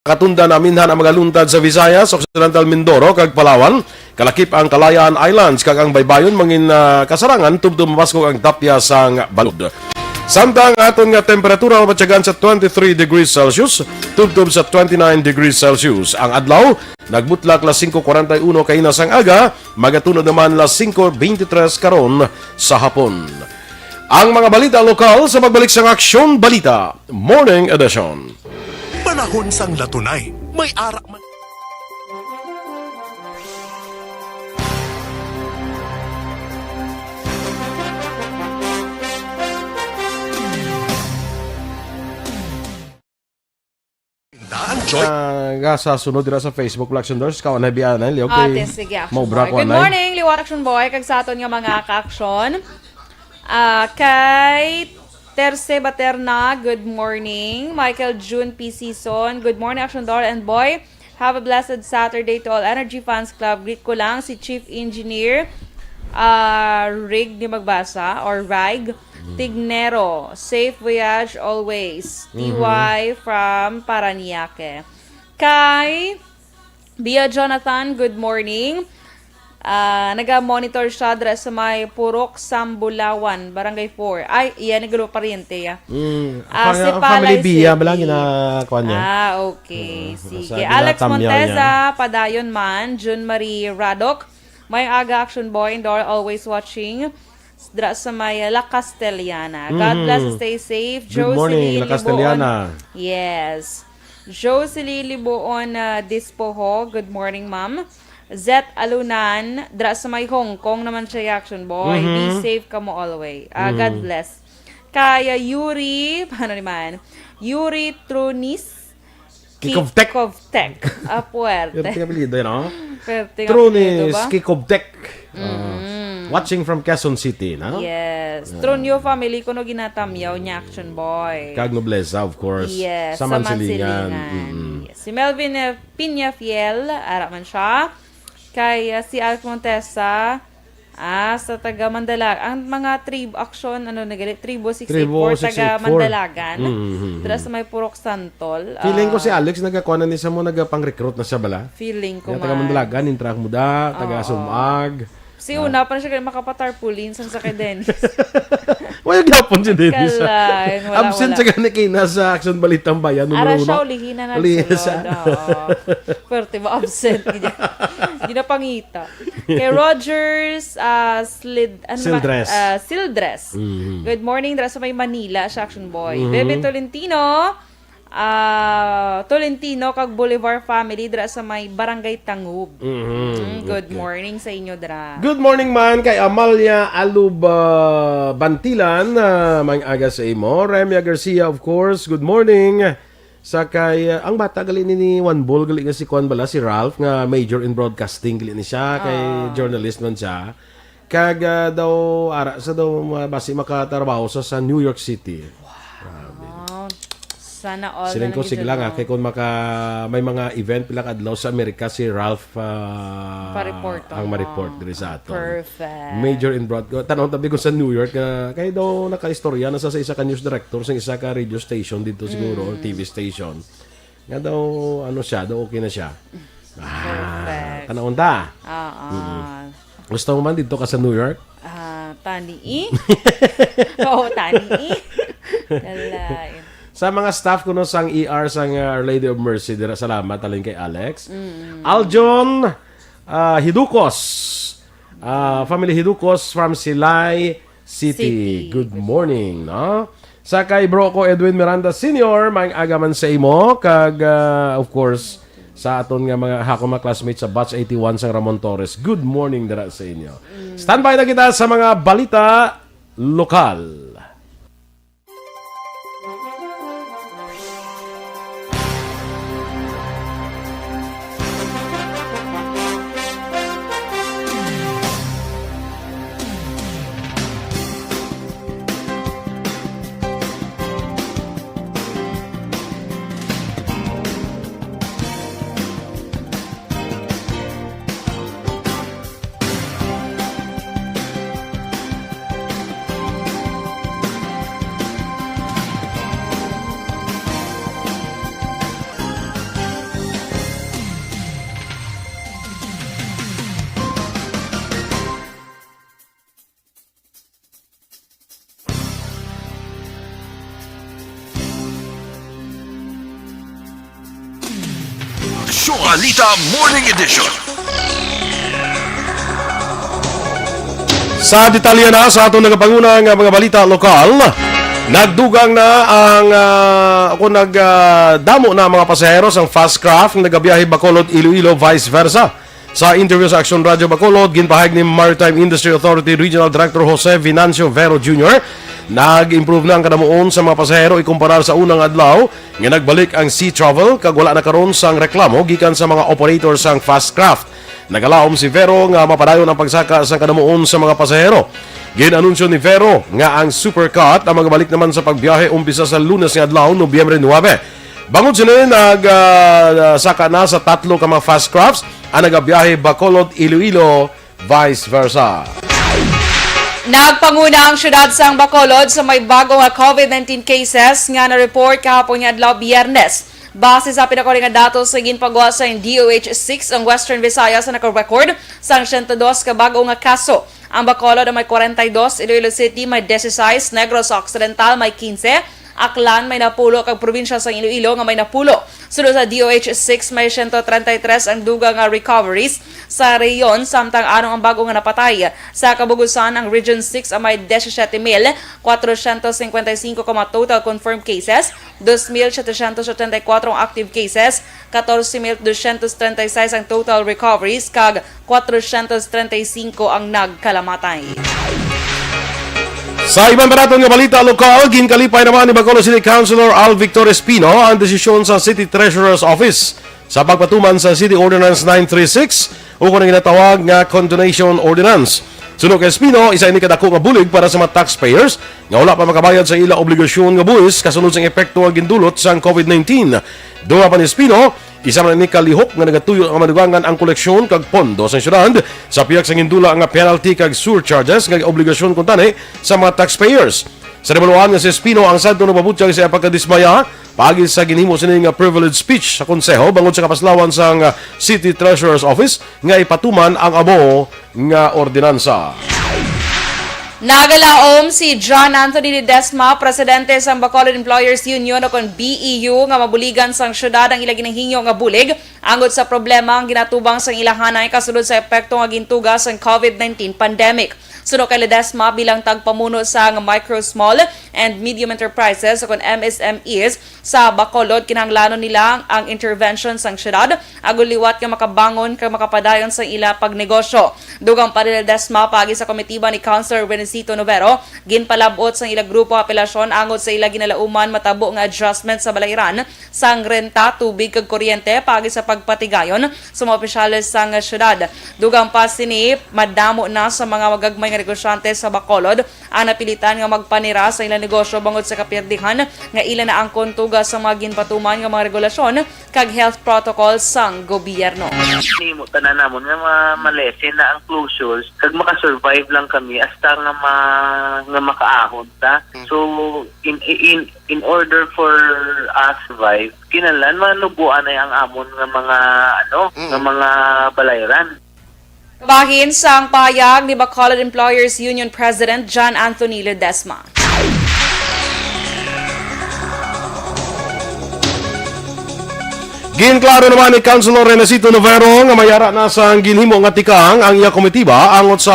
Katunda namin ang mga luntad sa Visayas, Occidental Mindoro, kag Palawan, kalakip ang Kalayaan Islands, kag ang baybayon mangin kasarangan, tubtum mapasko ang tapya sang balod. Samtang aton nga temperatura mabatyagan sa 23 degrees Celsius, tubtum sa 29 degrees Celsius. Ang adlaw, nagbutlak las 5:41 kaina sang aga, magatunod naman las 5:23 karon sa hapon. Ang mga balita lokal sa pagbalik sang Aksyon Balita, Morning Edition. Panahon sang latunay, may arak man. Sa sunod dira sa Facebook Luxembourg, kawan na biyan na liog kay sige, Action Maubra Boy. ko Good morning, Liwat Action Boy. Kag sa aton nga mga ka-action. Kay Terce Baterna, good morning. Michael June P. Season, good morning, Action Door and Boy. Have a blessed Saturday to all Energy Fans Club. Greet ko lang si Chief Engineer Rig ni Magbasa or Rig Tignero. Safe voyage always. TY from Paranaque. Kay Bia Jonathan, good morning. Naga-monitor siya dra sa may Purok, Sambulawan, Barangay 4. Ay, iyan, nagalo pariente. Ang family Bia, malangin na kuan niya. Okay. Sige. Alex Monteza, Padayon Man, June Marie Radok, may aga Action Boy, Indoor, always watching. Dra sa may La Castellana. God bless, stay safe. Good morning, La Castellana. Yes. Jocelyn Liboon Dispoho, good morning, ma'am. Zet Alunan, dra sa may Hong Kong naman siya, Action Boy. Be safe ka mo always. God bless. Kaya Yuri, paano naman? Yuri Trunis Kikovtek. Puerte. Yung apelido yun, no? Puerte. Trunis Kikovtek. Watching from Quezon City, no? Yes. Tronyo family ko no ginatamyaw niya, Action Boy. Kag Nobleza, of course. Yes, Sa Mansilingan. Yes. Si Melvin Piña Fiel, ara man siya. Kay si Alf Montesa, sa taga Mandalag. Ang mga Action, Tribo 684, taga Mandalagan. Dira sa may Purok Santol. Feeling ko si Alex, nagkakuanan niya mo, nagpang-recruit na siya bala. Feeling ko Taga Mandalagan, Intrak Muda, taga Sumag. Si una pa na siya makapatarpulin sa sakay Dennis. Wala gyapon si Dennis. Kalain, wala, Absent sa gani kay nasa Action Balitang Bayan numero 1. Ara siya ulihin na nagsulod. Pwerte ba absent? Hindi na pangita. Kay Rogers Sildres. Good morning, dara sa may Manila, siya Action Boy. Bebe Tolentino, kag Boulevard family dra sa may Barangay Tangub. Good morning sa inyo dra. Good morning man kay Amalia Alub Bantilan, may aga sa imo. Remia Garcia, of course, good morning. Sa kay ang bata gali ni One Ball gali nga si Juan bala si Ralph nga major in broadcasting gali ni siya kay journalist man siya. Kag daw ara sa daw basi makatrabaho sa New York City. Sana all Siling ko sigla nga kay kung may mga event pila kadlaw sa Amerika si Ralph ang ma-report diri sa aton. Perfect. Major in broadcast. Tanong tabi ko sa New York kay daw naka-istorya na sa isa ka news director sa isa ka radio station dito siguro or TV station. Nga daw siya, daw okay na siya. Perfect. Kanaon ta. Gusto mo man dito ka sa New York? Tani. Oo, tani. Dalain. Sa mga staff ko no sang ER sang Our Lady of Mercy, dira salamat alin kay Alex. Aljon Hidukos. Family Hidukos from Silay City. Good morning, no? Sa kay bro ko Edwin Miranda Senior, may agaman sa imo kag of course sa aton nga mga mga classmates sa Batch 81 sang Ramon Torres. Good morning dira sa inyo. Standby na kita sa mga balita lokal. Balita Morning Edition. Sa detalye na sa atong nagapangunang mga balita lokal, nagdugang na ang nagdamo na mga pasahero sa fast craft ng nagabiyahe Bacolod, Iloilo, vice versa. Sa interview sa Action Radio Bacolod, ginpahayag ni Maritime Industry Authority Regional Director Jose Venancio Vero Jr. Nag-improve na ang kadamuon sa mga pasahero ikumparar sa unang adlaw nga nagbalik ang sea travel kag wala na karon sang reklamo gikan sa mga operator sang fast craft. Nagalaom si Vero nga mapadayon ang pagsaka sa kadamuon sa mga pasahero. Ginanunsyo ni Vero nga ang Supercut ang magabalik naman sa pagbiyahe umpisa sa Lunes nga adlaw, Nobyembre 9. Bangod sila nagsaka na sa 3 ka mga fast crafts ang nagabiyahe Bacolod, Iloilo, vice versa. Nagpanguna ang syudad sang Bacolod sa may bagong COVID-19 cases nga na-report kahapon nga adlaw Biyernes. Base sa pinakuling nga datos sa ginpagawa sa DOH-6 ang Western Visayas na naka-record sang 102 ka bagong nga kaso. Ang Bacolod may 42, Iloilo City may 16, Negros Occidental may 15, Aklan may napulo kag probinsya sa Iloilo nga may napulo. Sunod sa DOH-6 may 133 ang duga nga recoveries sa reyon samtang anong ang bago nga napatay. Sa Kabugusan ang Region 6 may 17,455 ka total confirmed cases, 2,784 ang active cases, 14,236 ang total recoveries kag 435 ang nagkalamatay. Sa ibang baraton nga balita lokal, ginkalipay naman ni Bacolod City Councilor Al Victor Espino ang desisyon sa City Treasurer's Office sa pagpatuman sa City Ordinance 936 o kung ginatawag nga Condonation Ordinance. Sunod kay Espino, isa ini kadako nga bulig para sa mga taxpayers nga wala pa makabayad sa ila obligasyon nga buwis kasunod sa epekto nga gindulot sa COVID-19. Duha pa ni Espino, isa man ni kalihok nga nagatuyo ang madugangan ang koleksyon kag pondo sa syudad sa piyak sa gindula nga penalty kag surcharges nga obligasyon kuntani sa mga taxpayers. Sa rebaluan nga si Espino ang sadto nababutyag sa pagkadismaya pagi sa ginhimo sini nga privilege speech sa konseho bangod sa kapaslawan sa City Treasurer's Office nga ipatuman ang amo nga ordinansa. Nagalaom si John Anthony Ledesma, presidente sa Bacolod Employers Union o kon BEU nga mabuligan sang syudad ang ilang ginahingyo nga bulig angod sa problema ang ginatubang sang ilahanay kasulod sa epekto nga gintuga sang COVID-19 pandemic. Sunod kay Ledesma bilang tagpamuno sa micro, small, and medium enterprises o kon MSMEs sa Bacolod, kinahanglanon nila ang intervention sang syudad agud liwat nga makabangon kag makapadayon sa ila pagnegosyo. Dugang pa ni Ledesma pagi sa komitiba ni Councilor Benecito Novero, ginpalabot sang ila grupo apelasyon angod sa ila ginalauman matabo nga adjustment sa balayran sang renta, tubig kag kuryente pagi sa pagpatigayon sa mga opisyales sang syudad. Dugang pa sini madamo na sa mga magagmay nga negosyante sa Bacolod ang napilitan nga magpanira sa ilang negosyo bangod sa kapirdihan nga ila na ang kontuga sa mga ginpatuman nga mga regulasyon kag health protocols sang gobyerno. Nimo tanan namon nga malesen na ang closures kag makasurvive lang kami hasta nga makaahon ta. So in order for us survive kinahanglan manubuan ay ang amon nga mga nga mga balayran. Kabahin sa payag ni Bacolod Employers Union President John Anthony Ledesma. Ginklaro naman ni Councilor Renacito Novero nga mayara na sa ginhimo nga tikang ang iya komitiba angot sa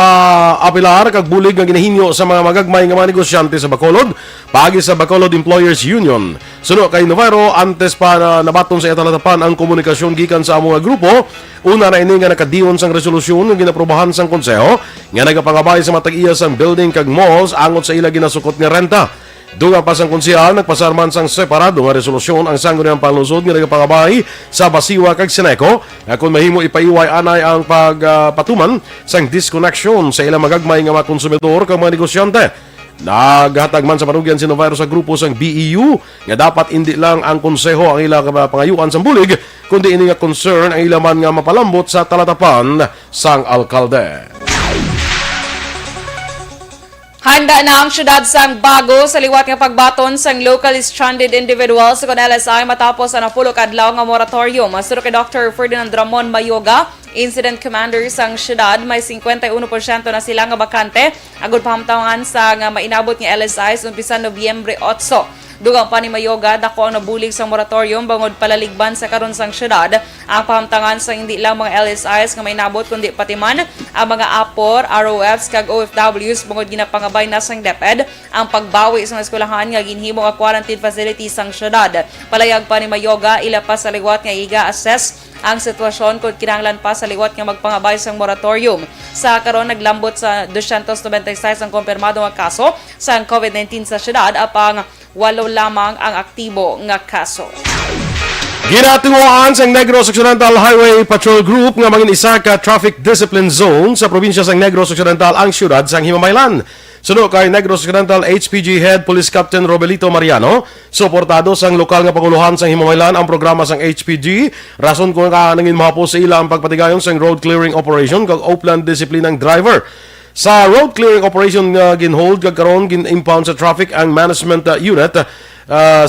apilar kag bulig nga ginahinyo sa mga magagmay nga mga negosyante sa Bacolod pagi sa Bacolod Employers Union. Suno kay Novero, antes pa na nabaton sa italatapan ang komunikasyon gikan sa among grupo, una na ini nga nakadiyon sang resolusyon nga ginaprobahan sang konseho nga nagapangabay sa matag-iya sang building kag malls angot sa ila ginasukot nga renta. Dugang pa sang konsehal, nagpasarman sang separado nga resolusyon ang sangguniang panlusod nga nagapangabay sa Basiwa kag Seneco nga kung mahimo ipaiway anay ang pagpatuman sang disconnection sa ilang magagmay nga mga konsumidor kag mga negosyante. Naghatag man sa panugyan si Novero sa grupo sang BEU nga dapat hindi lang ang konseho ang ilang pangayuan sa bulig kundi ini nga concern ang ilang man nga mapalambot sa talatapan sang alkalde. Handa na ang syudad sang Bago sa liwat nga pagbaton sang locally stranded individuals sa LSI matapos ang napulo kadlaw nga moratorium. Masuro kay Dr. Ferdinand Ramon Mayoga, Incident Commander sang syudad, may 51% na sila nga bakante agud pahamtawangan sa nga mainabot nga LSI sa umpisa Nobyembre 8. Dugang pa ni Mayoga, dako ang nabulig sa moratorium bangod palaligban sa karon sang syudad ang pahamtangan sa hindi lang mga LSIs nga may nabot kundi pati man ang mga APOR, ROFs kag OFWs bangod ginapangabay na sang DepEd ang pagbawi sa mga eskwelahan nga ginhimo nga quarantine facility sang syudad. Palayag pa ni Mayoga, ila pa sa liwat nga iga-assess ang sitwasyon kung kinahanglan pa sa liwat nga magpangabay sang moratorium. Sa karon naglambot sa 296 ang kumpirmado nga kaso sa COVID-19 sa syudad apang 8 lamang ang aktibo nga kaso. Ginatuwaan sa Negros Occidental Highway Patrol Group nga mangin isa ka traffic discipline zone sa probinsya sang Negros Occidental ang syudad sang Himamaylan. Suno kay Negros Occidental HPG Head Police Captain Robelito Mariano, suportado sang lokal nga panguluhan sang Himamaylan ang programa sang HPG, rason kung nangin mahapos sa ila ang pagpatigayon sang road clearing operation kag Oplan discipline ng driver. Sa road clearing operation nga ginhold kag karon gin-impound sa traffic ang management unit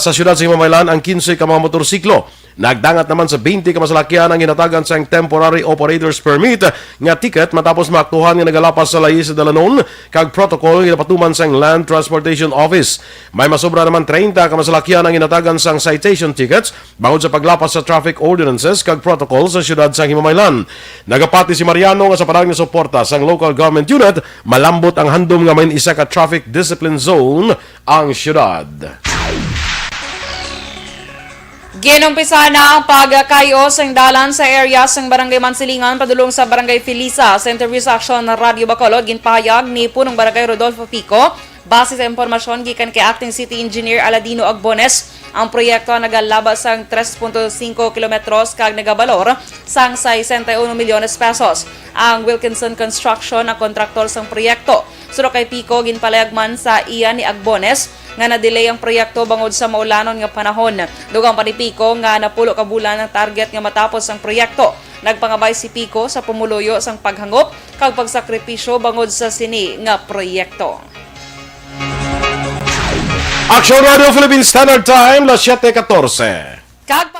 sa syudad sa Himamaylan ang 15 ka mga motorsiklo. Nagdangat naman sa 20 ka masalakyan ang ginatagan sa temporary operator's permit nga ticket matapos maaktuhan nga nagalapas sa layi sa Dalanon kag protocol nga napatuman sa Land Transportation Office. May masobra naman 30 ka masalakyan ang ginatagan sa citation tickets bangod sa paglapas sa traffic ordinances kag protocol sa syudad sa Himamaylan. Nagapati si Mariano nga sa parang nga suporta sa local government unit, malambot ang handom nga may isa ka traffic discipline zone ang syudad. Ginumpisa na ang pagkayo sa dalan sa area sa Barangay Mansilingan padulong sa Barangay Felisa. Sa interview sa aksyon ng Radio Bacolod, ginpahayag ni punong Barangay Rodolfo Pico base sa impormasyon gikan kay Acting City Engineer Aladino Agbones. Ang proyekto nagalaba sang 3.5 kilometros kag nagabalor sang 61 milyones pesos. Ang Wilkinson Construction ang kontraktor sang proyekto. Suro kay Pico ginpalayag man sa iya ni Agbones nga na-delay ang proyekto bangod sa maulanon nga panahon. Dugang pa ni Pico nga napulo ka bulan ang target nga matapos ang proyekto. Nagpangabay si Pico sa pumuluyo sang paghangop kag pagsakripisyo bangod sa sini nga proyekto. Action Radio Philippines Standard Time, las 7:14. Kag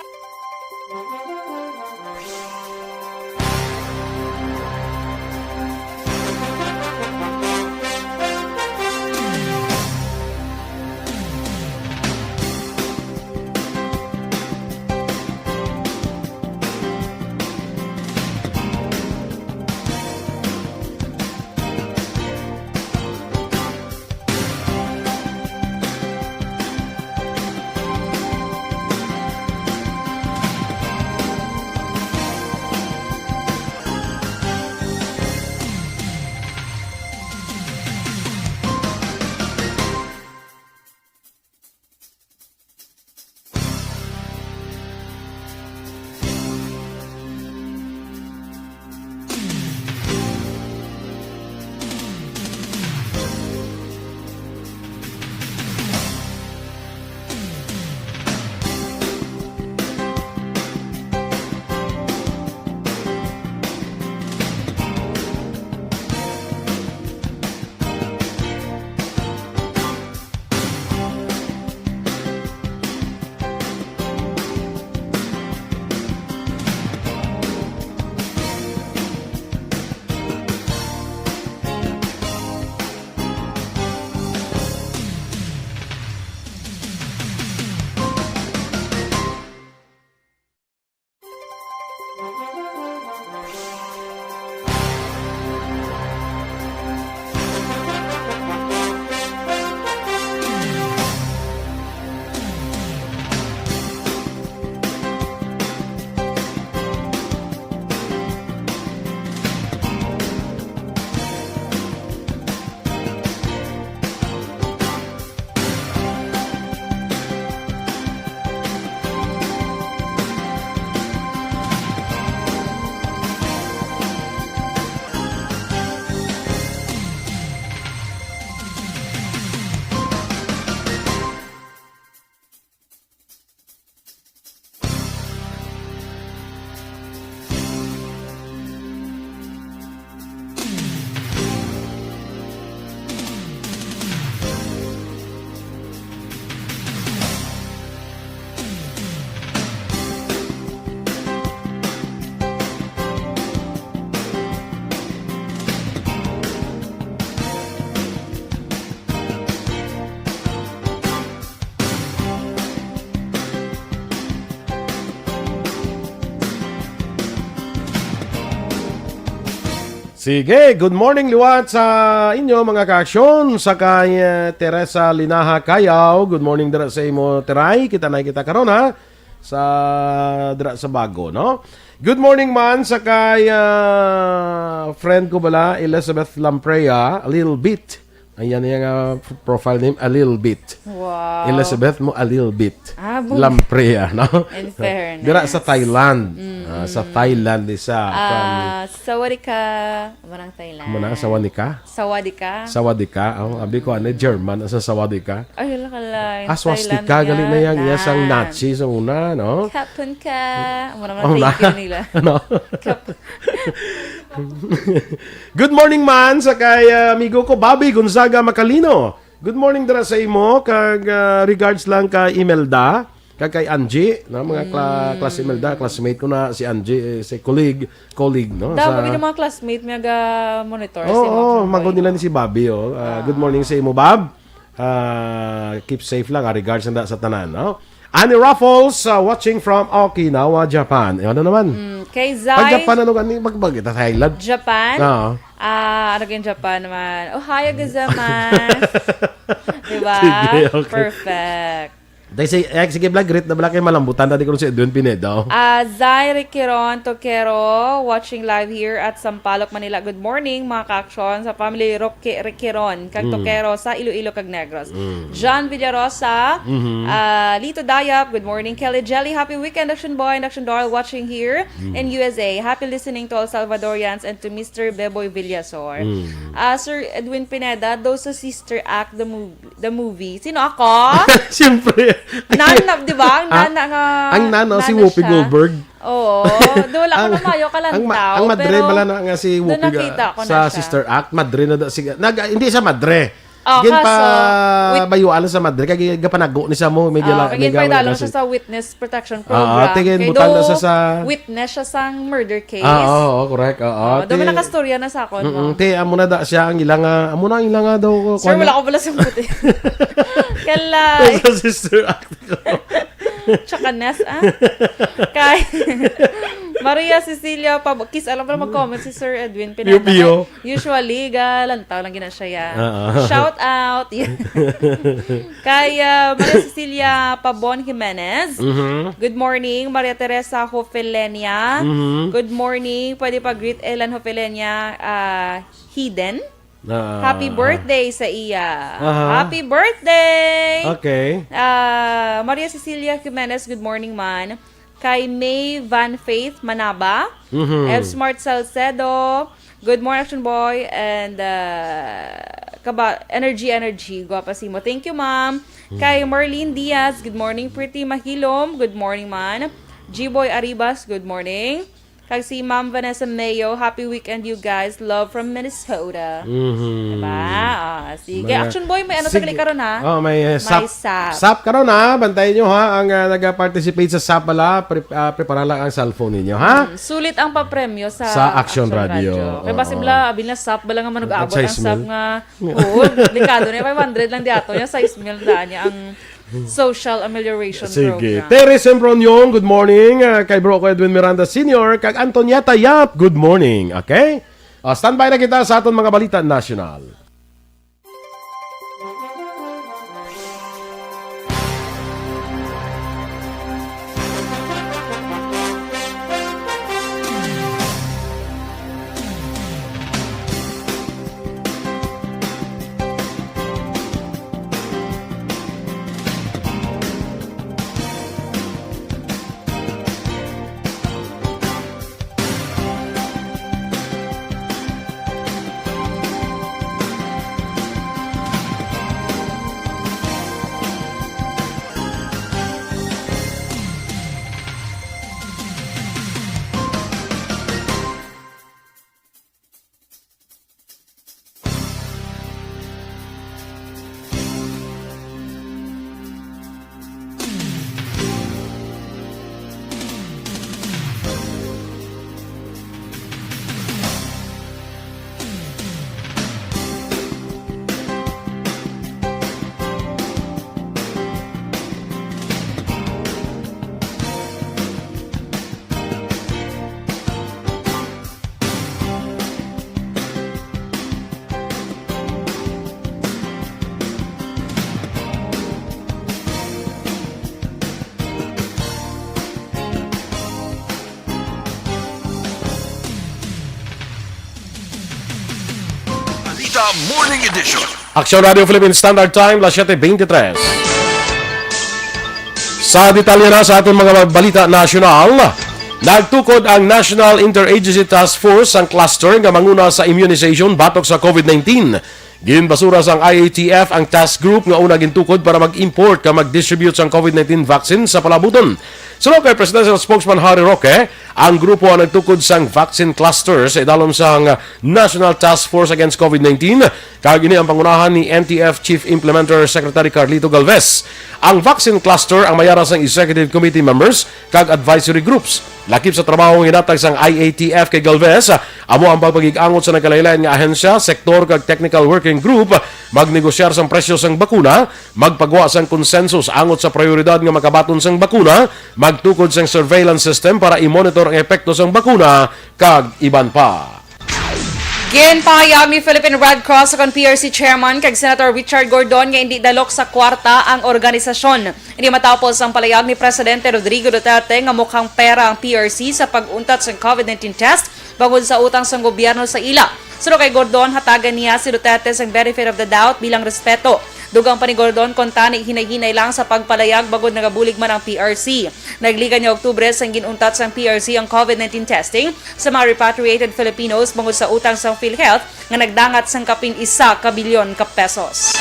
Sige, good morning liwat sa inyo mga kaaksyon. Sa kay Teresa Linaha Kayaw, good morning dira sa imo Teray. Kita karon ha sa dira sa Bago, no? Good morning man sa kay friend ko bala Elizabeth Lamprea, a little bit. Ayan yung profile name, a little bit. Wow. Elizabeth mo, a little bit. Lamprea. Lamprea, no? In fairness. Dira sa Thailand. Sa Thailand isa. Sawadika. Marang Thailand. Muna, Sawadika? Sawadika. Sawadika. Oh, abi ko, German, sa Sawadika. Ay, wala ka lang. Swastika, galing na yan. Yes, ang Nazi sa una, no? Kapun ka. Marang thank you nila. No? Good morning man sa kay amigo ko Bobby Gonzaga Macalino. Good morning dira sa imo kag regards lang kay Imelda kag kay Angie na mga class Imelda, classmate ko na si Angie, si colleague no Daw sa mga classmate may monitor magod nila ni si Bobby good morning sa imo Bob. Keep safe lang regards sa tanan, no? Annie Raffles watching from Okinawa, Japan. Ano naman? Kay Zai. Pag Japan, ano gani? Magbagita Thailand. Japan? Oo. Ano yung Japan naman? Ohio gozaimasu. Diba? Sige, okay. Perfect. Dahil sige vlog, great na vlog kayo malambutan. Dati ko si Edwin Pinedo. Zai Riquiron Toquero watching live here at Sampaloc, Manila. Good morning mga ka-aksyon sa family Roque Riquiron kag Toquero sa Iloilo kag Negros. John Villarosa, Lito Dayap, good morning. Kelly Jelly, happy weekend Action Boy and Action Doll watching here in USA. Happy listening to all Salvadorians and to Mr. Beboy Villasor. Sir Edwin Pineda, those sa Sister Act the movie. Sino ako? Siyempre. Nana, di ba? Ang nana, si Whoopi siya. Goldberg. Oo. Doon ako na mayo kalantaw. Ang madre pero bala na nga si doon Whoopi nakita ko na sa siya. Sister Act. Madre na hindi sa madre. Oh, Gin pa kaso, bayuan sa madre. Kaya gapanago ni sa mo. kagin pa idalo siya sa witness protection program. Tingin, Kay butang na do, sa witness siya sa murder case. Correct. Doon may nakastorya na sa akon mo. Amo na da siya ang ilanga. Amo na ang ilanga daw. Sir, wala ko pala sa puti. Kalay. Sa Sister Act. Tsaka Ness, Kay Maria Cecilia Pabukis, alam mo mag-comment si Sir Edwin Pineda. Pio. Usually, galantaw lang gina siya. Shout out. Kay Maria Cecilia Pabon Jimenez. Good morning, Maria Teresa Hofelenia. Good morning. Pwede pa-greet Ellen Hofelenia Hidden. Happy birthday sa iya. Happy birthday! Okay. Maria Cecilia Jimenez, good morning man. Kay May Van Faith Manaba. F. Smart Salcedo. Good morning, Action Boy. And Energy. Guwapa si mo. Thank you, ma'am. Kay Marlene Diaz, good morning. Pretty Mahilom, good morning man. G-Boy Aribas, good morning. Kag si Ma'am Vanessa Mayo, happy weekend you guys. Love from Minnesota. Diba? Sige. Action Boy, may ano sa karon ha? May SAP. SAP. SAP karon ha. Bantayan nyo ha. Ang nag-participate sa SAP pala, prepara lang ang cellphone ninyo ha. Sulit ang papremyo sa Action Radio. Kaya basi bla, abin na SAP ba lang nga manug-abot ang 6 SAP mil. nga. Oo, likado na 500 lang di ato niya. 6 mil daan niya ang social amelioration Sige. program. Terry Sembroniong, good morning. Kay bro ko Edwin Miranda Sr. Kag Antonieta Yap, good morning. Okay? Standby na kita sa aton mga balita national. Balita Morning Edition. Aksyon Radio Philippines Standard Time, las 7:23. Sa detalye na sa ating mga balita nasyonal, nagtukod ang National Interagency Task Force ang cluster nga manguna sa immunization batok sa COVID-19. Ginbasura sang IATF ang task group nga una gintukod para mag-import ka mag-distribute sang COVID-19 vaccine sa palabuton. Sunod kay Presidential Spokesman Harry Roque, ang grupo ang nagtukod sang vaccine cluster sa idalom sang National Task Force Against COVID-19. Kag ini ang pangunahan ni NTF Chief Implementer Secretary Carlito Galvez. Ang vaccine cluster ang mayara sang executive committee members kag advisory groups. Lakip sa trabaho ng hinatag sang IATF kay Galvez, amo ang pagpagig-angot sa nagkalaylayan nga ahensya, sektor kag technical working group, magnegosyar sang presyo sang bakuna, magpagawa sang konsensus angot sa prioridad nga makabaton sang bakuna, magtukod sang surveillance system para i-monitor ang epekto sang bakuna kag iban pa. Ginpahayag ni Philippine Red Cross akong PRC Chairman kag Senator Richard Gordon nga hindi dalok sa kwarta ang organisasyon. Hindi matapos ang palayag ni Presidente Rodrigo Duterte nga mukhang pera ang PRC sa pag-untat sa COVID-19 test bangod sa utang sa gobyerno sa ila. Sunod kay Gordon, hatagan niya si Duterte sa benefit of the doubt bilang respeto. Dugang pa ni Gordon, kontani hinay-hinay lang sa pagpalayag bagod nagabulig man ang PRC. Nagligan niya Oktubre sang ginuntat sang PRC ang COVID-19 testing sa mga repatriated Filipinos bangod sa utang sa PhilHealth nga nagdangat sang kapin 1 kabilyon ka pesos.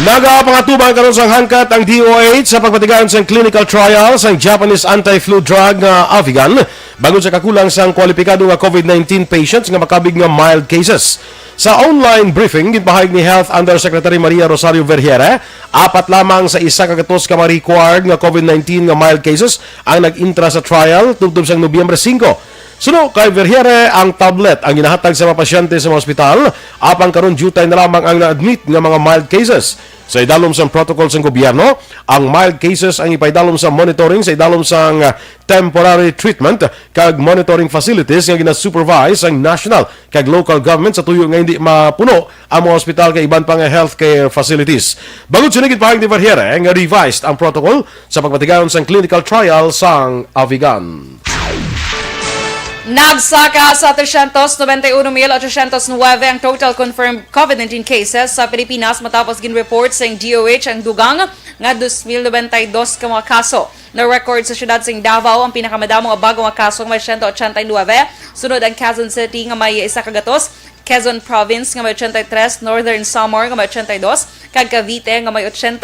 Nagapangatuban karon sang hangkat ang DOH sa pagpatigaan sang clinical trial sang Japanese anti-flu drug nga Avigan bangod sa kakulang sang kwalipikado nga COVID-19 patients nga makabig nga mild cases. Sa online briefing, ginpahayag ni Health Undersecretary Maria Rosario Vergere, 4 lamang sa 1 ka ma-required nga COVID-19 nga mild cases ang nag-intra sa trial tubtob sang Nobyembre 5. Suno kay Vergere, ang tablet ang ginahatag sa mga pasyente sa mga ospital, apang karon jutay na lamang ang na-admit nga mga mild cases. Sa idalom sang protocol sang gobyerno, ang mild cases ang ipaidalom sa monitoring sa idalom sang temporary treatment kag monitoring facilities nga gina-supervise ang national kag local government sa tuyo nga hindi mapuno ang mga ospital kay iban pang healthcare facilities. Bagod sunigit pahayag ni Vergere nga revised ang protocol sa pagpatigayon sang clinical trial sang Avigan. Nagsaka sa 391,809 ang total confirmed COVID-19 cases sa Pilipinas matapos gin-report sa DOH ang dugang nga 2,092 ka mga kaso. Na-record sa syudad sa Davao ang pinakamadamong bago nga kaso may 189. Sunod ang Quezon City nga may 1 kagatos, Quezon Province nga may 83, Northern Samar nga may 82, kag Cavite nga may 80.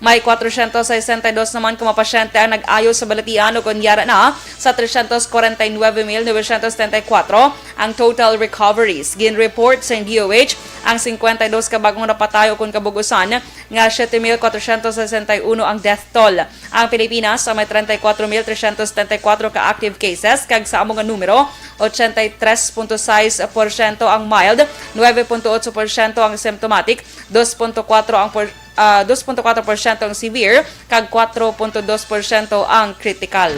May 462 naman ka mga pasyente ang nag-ayo sa balatian o kunyara na sa 349,934 ang total recoveries. Gin-report sa DOH ang 52 ka bagong napatayo kung kabugusan nga 7,461 ang death toll. Ang Pilipinas may 34,374 ka active cases kag sa among numero 83.6% ang mild, 9.8% ang symptomatic, 2.4% ang severe, kag 4.2% ang critical.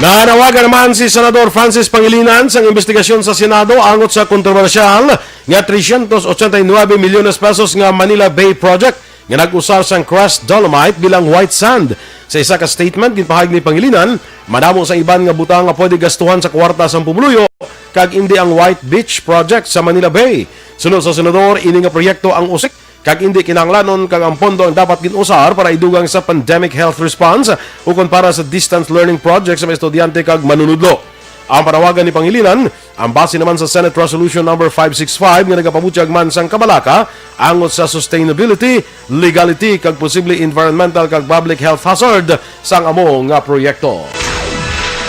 Nanawagan naman si Senador Francis Pangilinan sa investigasyon sa Senado angot sa kontrobersyal nga 389 milyones pesos nga Manila Bay Project nga nag-usar sang crushed dolomite bilang white sand. Sa isa ka statement, ginpahayag ni Pangilinan, madamo sa iban nga butang nga pwede gastuhan sa kwarta sa pumuluyo kag hindi ang White Beach Project sa Manila Bay. Sunod sa Senador, ini nga proyekto ang usik kag hindi kinahanglanon kag ang pondo ang dapat ginusar para idugang sa pandemic health response ukon para sa distance learning project sa mga estudyante kag manunudlo. Ang panawagan ni Pangilinan, ang base naman sa Senate Resolution number 565 nga nagapabutyag man sang kabalaka angot sa sustainability, legality kag posible environmental kag public health hazard sang amo nga proyekto.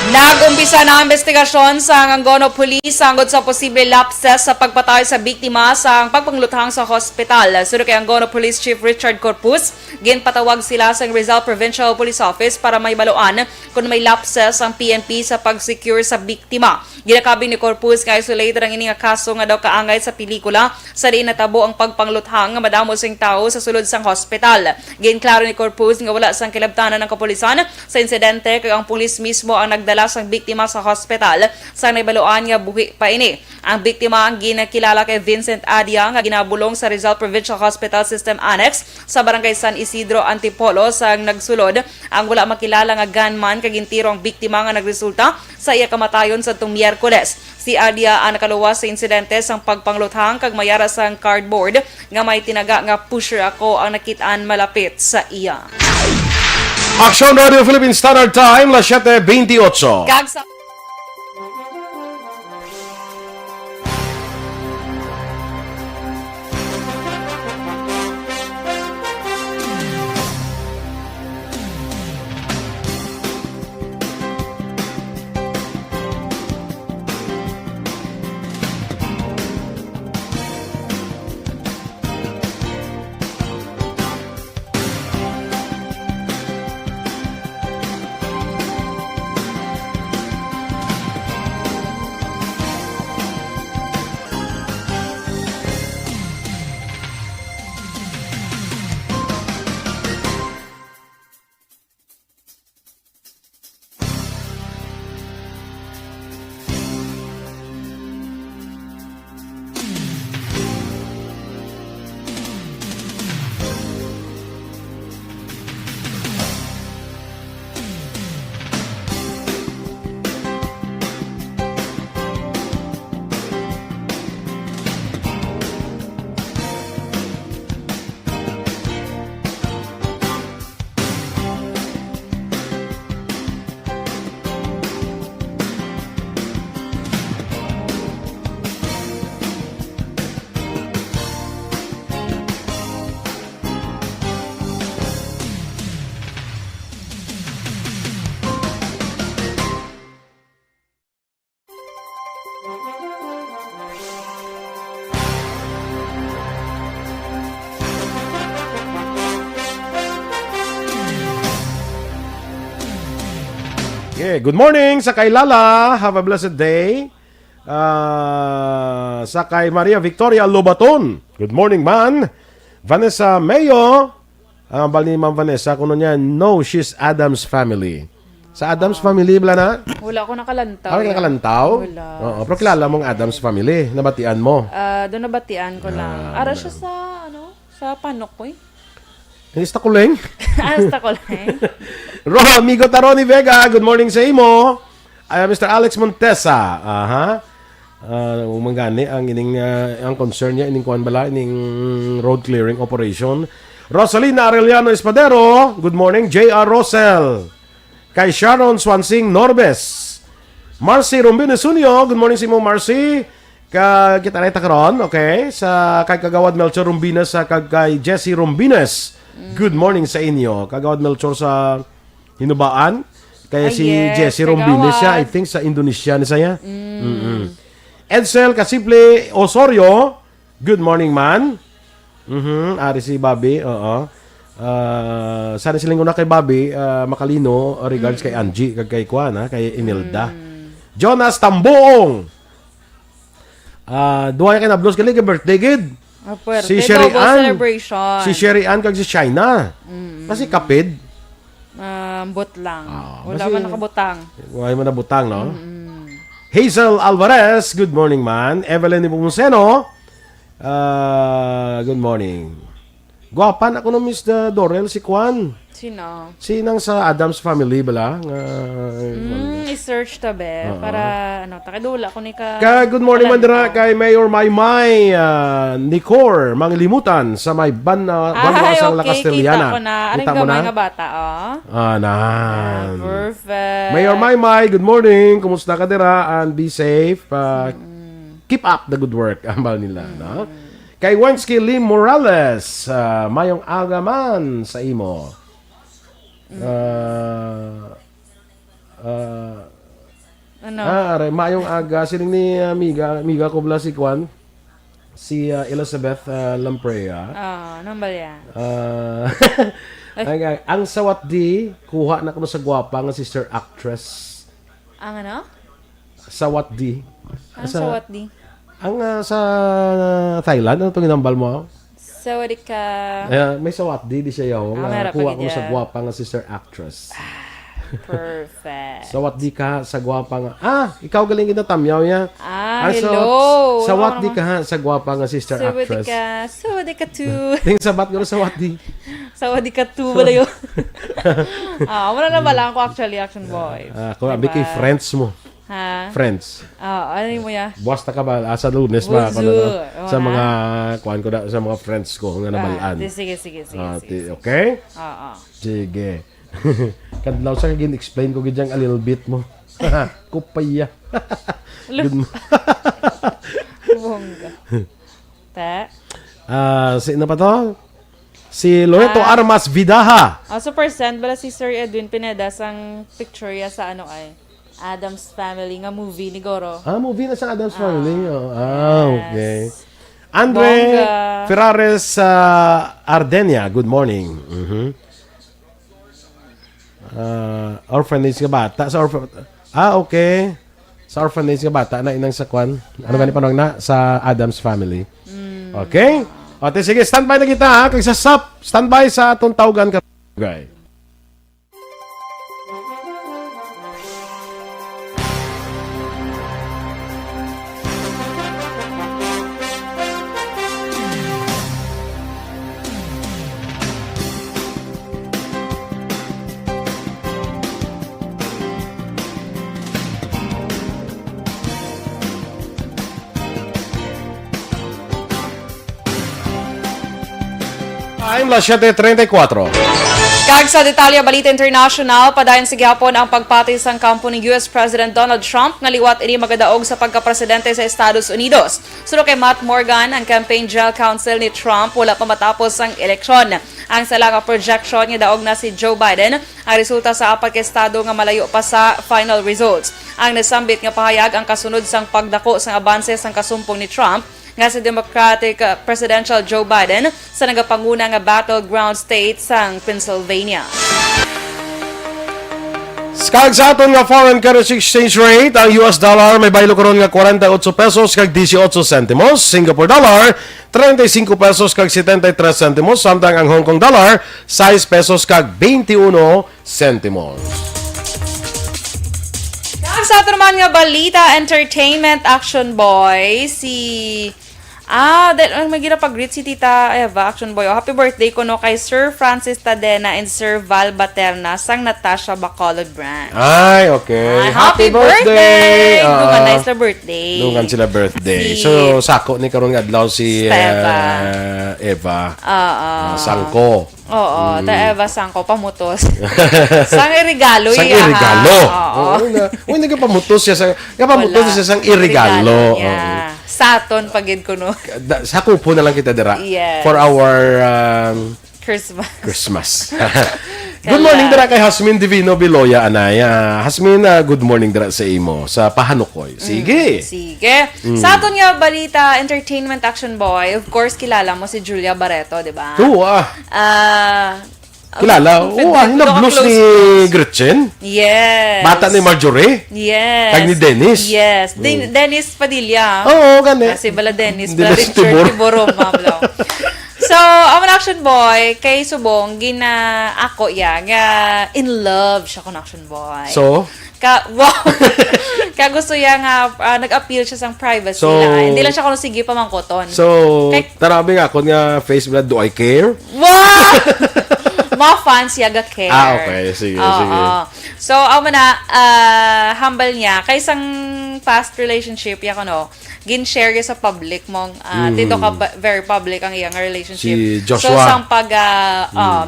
Nag-umpisa na ang investigasyon sa Angono Police anggot sa posible lapses sa pagpatay sa biktima sa pagpangluthang sa hospital. Sunod kay Angono Police Chief Richard Corpus, ginpatawag sila sa Rizal Provincial Police Office para may baluan kung may lapses ang PNP sa pag-secure sa biktima. Ginakabi ni Corpus nga isolated ang ini nga kaso nga daw kaangay sa pelikula sa diin natabo ang pagpangluthang nga madamo sing tao sa sulod sang hospital. Ginklaro ni Corpus nga wala sang kilabtanan ng kapulisan sa insidente kag ang pulis mismo ang nagdala gidala sang biktima sa hospital sa naibaluan nga buhi pa ini. Ang biktima ang ginakilala kay Vincent Adia nga ginabulong sa Rizal Provincial Hospital System Annex sa barangay San Isidro, Antipolo sang nagsulod. Ang wala makilala nga gunman kagintiro ang biktima nga nagresulta sa iya kamatayon sa tung Miyerkules. Si Adia ang nakaluwas sa insidente sang pagpangluthang kag mayara sang cardboard nga may tinaga nga pusher ako ang nakitaan malapit sa iya. Action Radio Philippine Standard Time, las 7:28. Kag sa Yeah, good morning sa kay Lala. Have a blessed day. Sa kay Maria Victoria Lobaton. Good morning, man. Vanessa Mayo. Ang bali ni Ma'am Vanessa, kuno niya, no, she's Adam's family. Sa Adam's family, bala na? wala ko nakalantaw. Ako nakalantaw? Wala. Oo, pero kilala mong Adam's family. Nabatian mo. Doon nabatian ko lang. Ara siya sa sa Panokoy. Nista ko lang. Asta ko lang. Amigo Taroni Vega, good morning sa imo. Mr. Alex Montesa. Umangani ang ining ang concern niya ining kuan bala ining road clearing operation. Rosalina Arellano Espadero, good morning. J.R. Rosel. Kay Sharon Swansing Norbes. Marcy Rombines Unio, good morning sa imo Marcy. Kita na karon, okay? Sa kay Kagawad Melchor Rombines sa kay Jessie Rombines. Good morning sa inyo. Kagawad Melchor sa Hinubaan. Kaya Ay, si yes, Jessie Rombines siya, I kagawad. think sa Indonesia na saya. Edsel Kasiple Osorio. Good morning, man. Ari si Bobby. Oo. Sana siling na kay Bobby makalino regards kay Angie kag kay Kwan kay Inilda. Jonas Tambuong. Duhay kay nablos kay birthday gid. Si Sherry Ann. Celebration. Si Sherry Ann kag si China. Kasi kapid. Bot lang. Wala kasi- man nakabutang. Wala man nabutang, no? Hazel Alvarez, good morning, man. Evelyn Ipumuseno, good morning. Gwapan ako no Miss Dorel, si Kwan. Sino? Sinang sa Adams family bala? I-search ta be. Para, takadula ko ni ka... Good morning, Mandra, kay Mayor Maymay, Nicor, Manglimutan, sa may Banwasang La Castellana. Kita ko na. Aring Kita mo gamay na? nga bata, oh. Nan. Perfect. Mayor Maymay, good morning. Kumusta ka dira? And be safe. Keep up the good work. Ambal nila, no? Kay Wensky Lim Morales, mayong aga man sa imo. Mayong aga siling ni amiga ko bala si Kwan, si Elizabeth Lamprea. Anong ba yan? Ang sawat di kuha na ko sa gwapa nga sister actress. Ang ano? Sawat di. Ang sawat di? Ang sa Thailand, ano itong inambal mo? Sawadi ka... May sawat di siya yaw. meron Kuha pa ko sa ganyan. gwapa nga sister actress. Perfect. Sawat di ka sa gwapa nga. Ikaw galing ginatamyaw niya. Hello. Sawat di ka sa gwapa nga sister actress. Sawadi ka too. Ting sabat ko sawat di. Sawadi ka too. Wala yun. Wala na ba lang ako actually, action boy. Kung abi kay friends mo. Ha? Friends. Ano mo ya? Buwas ta ka ba? Sa Lunes ba? Bonjour. Sa mga, kuhan ko na, sa mga friends ko nga nabalaan. Sige. Okay? Oo. Sige. Kadlaw sa kagin explain ko gidyang a little bit mo. Kupaya. Good mo. Bongga. Ta? Sino pa to? Si Loreto Armas Vidaha. Super send bala si Sir Edwin Pineda sang picture ya sa ano ay Adam's Family nga movie ni Goro. Movie na sa Adam's Family. Okay. Yes. Andre Bongga. Ferrares Ardenia, good morning. Orphanage nga bata. Okay. Sa orphanage nga bata na inang sakwan. Ano gani panong na? Sa Adam's Family. Okay? O, sige, standby na kita ha. Kag sa SAP, standby sa atong tawgan ka. Okay. Time las 7:34. Kag sa detalye balita international, padayon sa gihapon ang pagpatay sang kampo ni US President Donald Trump nga liwat ini magadaog sa pagkapresidente sa Estados Unidos. Suno kay Matt Morgan, ang campaign gel counsel ni Trump wala pa matapos ang eleksyon. Ang sala nga projection nga daog na si Joe Biden ang resulta sa apat ka estado nga malayo pa sa final results. Ang nasambit nga pahayag ang kasunod sang pagdako sang abanse sang kasumpong ni Trump nga si Democratic Presidential Joe Biden sa nagapanguna nga battleground state sang Pennsylvania. Skag sa aton nga foreign currency exchange rate, ang US dollar may baylo karon nga 48 pesos kag 18 centimos, Singapore dollar 35 pesos kag 73 centimos, samtang ang Hong Kong dollar 6 pesos kag 21 centimos. Sa ato naman nga balita, entertainment action boy, dahil may ginapag-greet si Tita Eva, action boy. Happy birthday ko no kay Sir Francis Tadena and Sir Val Baterna sang Natasha Bacolod branch. Ay, okay. Happy birthday! Dungan nice na birthday. Dungan sila birthday. So, sako ni karon nga adlaw si Eva. Sangko. Oo, ta Eva Sangko pamutos. Sang irigalo Sang iya. irigalo. Oo. Uy, nagapamutos siya siya sang irigalo. Saton pagid ko no. Sako po na lang kita dira. Yes. For our Christmas. Good morning dira kay Hasmin Divino Biloya Anaya. Hasmin, good morning dira sa imo sa Pahanukoy. Sige. Sige. Sa aton nga balita, entertainment action boy, of course kilala mo si Julia Barreto, di ba? Oo, kilala. Hinablos ni Gretchen. Yes. Bata ni Marjorie. Yes. Kag ni Dennis. Yes. Dennis Padilla. Oo, gani. Kasi bala Dennis, Dennis bala Richard Tibor. Tiborom, mablaw. So, ang action boy, kay Subong, ako nga in love siya kon action boy. So? Kaya gusto niya nga, nag-appeal siya sang privacy So, lang. Hindi lang siya kung sige pamangkoton. So, tarabi nga ako nga Facebook do I care? Wow! Mga fans yaga care. Okay. Sige. So, humble niya. Kay isang past relationship, gin-share sa public mong, dito ka very public ang iyang relationship. Si Joshua. So, sang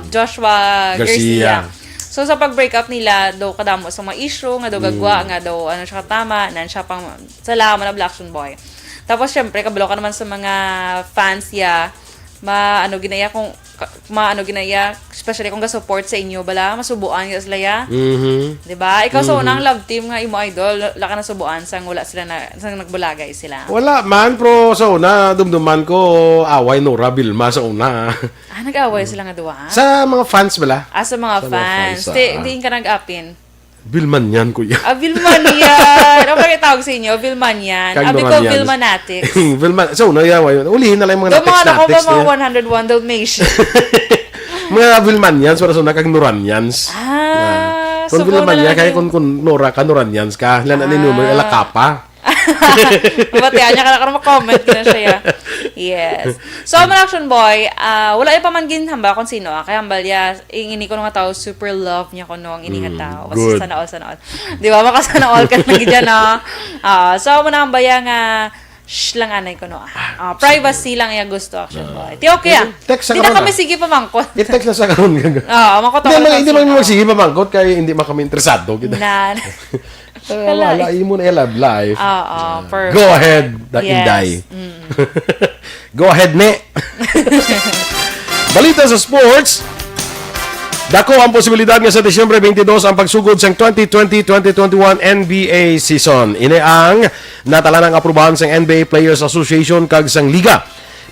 Joshua Garcia. So, sa pag-break up nila, daw kadamo sa mga issue, nga daw gagwa, nga daw siya katama, nan siya pang salamat na Black Action Boy. Tapos, syempre, kabalo ka naman sa mga fans ya, ginaya, especially kung ga-support sa inyo, bala, masubuan ka sila ya. Diba? Ikaw sa unang love team nga imo idol, laka na subuan sang wala sila sang nagbulagay sila. Wala man, pero sa una, dumduman ko, away Nora Vilma sa una. Nag-away sila nga duwa? Sa mga fans bala? Sa mga fans. Hindi ka nag-apin. Vilman yan, kuya. Vilman yan. Ano ba tawag sa inyo? Vilman yan. Abi ko Vilmanatics. Vilman. So, ulihin na lang yung mga natics. Mga 101 Dalmatians. Mga Vilmanians, wala sa nakag Noranians. Kung subo naman na niya, lang kaya yung- kung Noran yan, ka, lan ani numero, ela kapa. Batihan niya ka na comment na siya. Yes. So, mga action boy, wala yung pamangkin hamba kung sino. Kaya hambal ya, ini ko nga tao, super love niya ko nung ini nga tao. Basta good. sana all. Di ba? Makasana all ka lang dyan, no? So, muna hamba ya nga, lang anay ko no. Privacy lang yung gusto, action boy. Ti okay ah. Text sa Di na karon, kami ah. sige pamangkot. I-text na sa karon nga. Makoto Hindi man magsige pamangkot kaya hindi man kami interesado. Kita. Na. Wala, mo na love life. Perfect. Go ahead, Inday. Go ahead, ne. Balita sa sports. Dako ang posibilidad nga sa Disyembre 22 ang pagsugod sa 2020-2021 NBA season. Ini ang natala ng aprubahan sa NBA Players Association kag sang liga.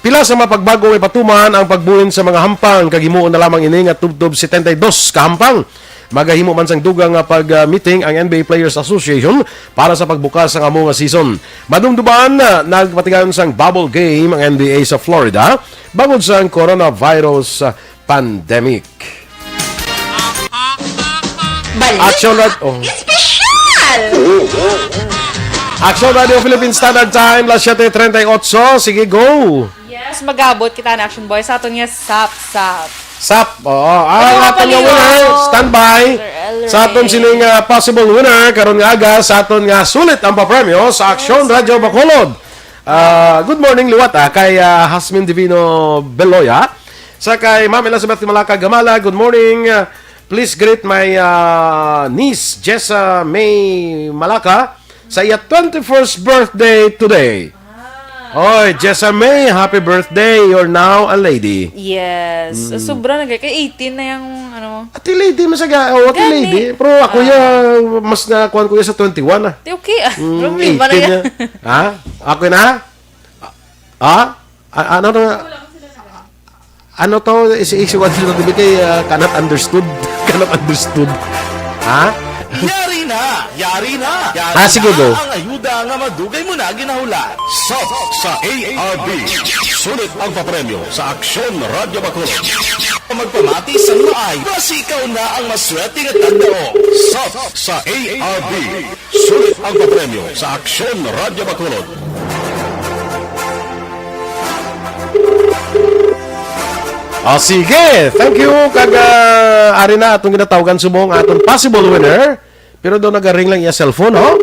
Pila sa mapagbago ay patuman ang pagbuin sa mga hampang kag himuon na lamang ini nga tubtob 72 ka hampang. Magahimo man sang dugang nga pag-meeting ang NBA Players Association para sa pagbukas sa amo nga season. Madumduman nagpatigayon sang bubble game ang NBA sa Florida bangod sa coronavirus pandemic. Action Action Radio Philippine Standard Time, las 7:38. Sige, go! Yes, magabot kita na action boy sa aton nga sap. Sap, oo. Ano Aton nga paliw? winner, standby. Elray. Sa aton sining possible winner, karon nga aga, sa aton nga sulit ang papremyo sa Action Radio Bacolod. Good morning, liwat kay Hasmin Divino Beloya. Sa kay Ma'am Elizabeth Malaka Gamala, good morning. Please greet my niece, Jessa May Malaka, sa iya 21st birthday today. Oy, Jessa May, happy birthday. You're now a lady. Yes. Sobra na kay 18 na yung ano. Ati lady, masaga. Oh, ati Gani. lady. Pero ako mas nakuhan ko sa 21 ah. Di okay ah. Problema 18 na yan. na. Ha? Ako na? Ano to? Ano to? Isi what sila to kay cannot understood. Cannot understood. Ha? Yari na! Yari na! Sige, go. Ang ayuda nga madugay mo na ginahulat. Sa ARB. Sulit ang papremyo sa Aksyon Radio Bacolod. Magpamati sa maay. Basi ikaw na ang maswerte nga tandao. Sa ARB. Sulit ang papremyo sa Aksyon Radio Bacolod. Sige. Thank you. Ari na atong ginatawagan subong aton possible winner. Pero daw nagaring lang iya cellphone, oh.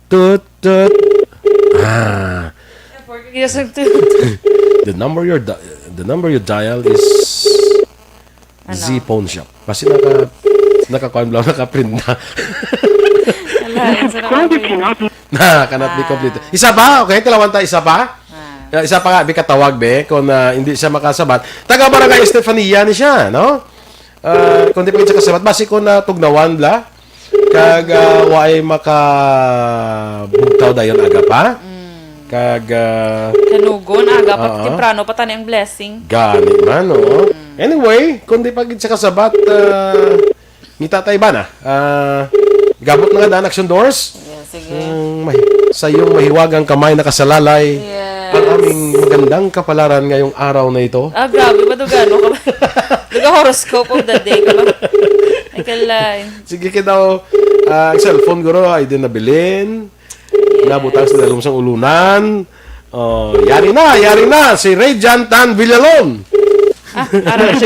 Tut. Yes, The number you dial is Z Phone Shop. Kasi naka-coin lang, naka-print na. Cannot be complete. Isa pa? Okay, talawanta isa pa? Isa pa nga, katawag be, kung hindi siya makasabat. Taga-barangay Estefania ni siya, no? Kung di pa siya kasabat, basi ko na tugnawan la, kag waay makabugtaw dayon aga pa. Kag kanugon aga pa temprano pa tani ang blessing. gani man, no? Anyway, kung di pa gid siya kasabat, ngita tayo ba na? Gabot na nga daan Action Doors. Yes, sige. Sa iyong mahiwagang kamay na kasalalay. Yes. Ang aming magandang kapalaran ngayong araw na ito. Grabe ba ito gano'n? Duga horoscope of the day ka ba? Ay kalay. Sige ka daw, ang cellphone guro ay din nabilin. Nabutang sa dalawang sang ulunan. Yari na, si Ray Jantan Villalon. Araw na